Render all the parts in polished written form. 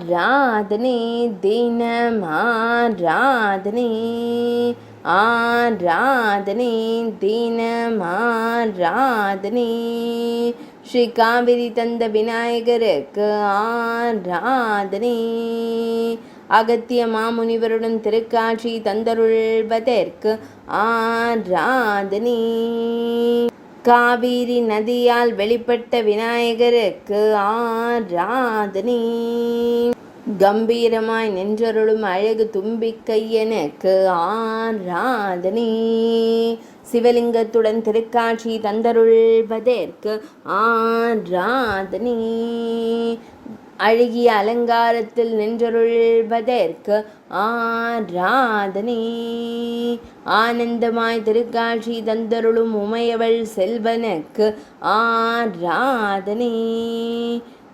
ஆராதனை தினம் ஆராதனை ஆராதனை தினம் ஆராதனை ஸ்ரீ காவிரி தந்த விநாயகருக்கு ஆராதனை அகத்திய மாமுனிவருடன் திருக்காட்சி தந்தருள்வதற்கு ஆராதனை காவிரி நதியால் வெளிப்பட்ட விநாயகருக்கு ஆராதனை கம்பீரமாய் நின்றருளும் அழகு தும்பிக்கையனுக்கு ஆராதனை சிவலிங்கத்துடன் திருக்காட்சி தந்தருள்வதற்கு ஆராதனை அழகிய அலங்காரத்தில் நின்றருள்வதற்கு ஆராதனை ஆனந்தமாய் திருக்காட்சி தந்தருளும் உமையவள் செல்வனுக்கு ஆராதனை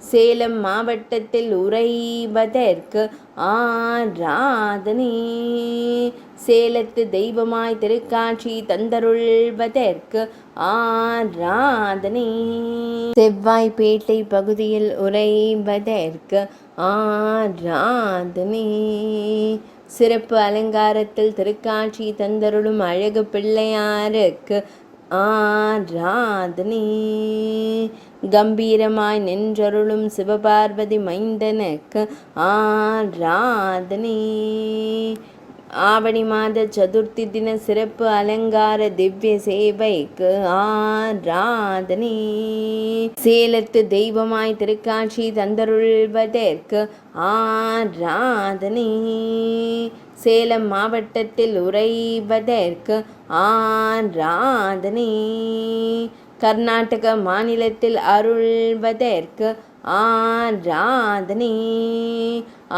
சேலம் மாவட்டத்தில் உறைவதற்கு ஆராதனை சேலத்து தெய்வமாய் திருக்காட்சி தந்தருள்வதற்கு ஆராதனை செவ்வாய்பேட்டை பகுதியில் உறைவதற்கு ஆராதனை சிறப்பு அலங்காரத்தில் திருக்காட்சி தந்தருளும் அழகு பிள்ளையாருக்கு ஆராதனை கம்பீரமாய் நின்றருளும் சிவபார்வதி மைந்தனுக்கு ஆராதனை ஆவணி மாத சதுர்த்தி தின சிறப்பு அலங்கார திவ்ய சேவைக்கு ஆராதனை சேலத்து தெய்வமாய் திருக்காட்சி தந்தருள்வதற்கு ஆராதனை சேலம் மாவட்டத்தில் உறைவதற்கு ஆராதனை கர்நாடக மாநிலத்தில் அருள்வதற்கு ஆராதனை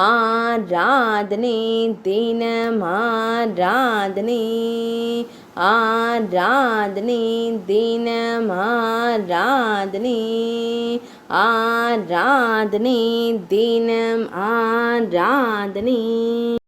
ஆராதனை தினம் ஆராதனை ஆராதனை தினம் ஆராதனை ஆராதனை தினம் ஆராதனை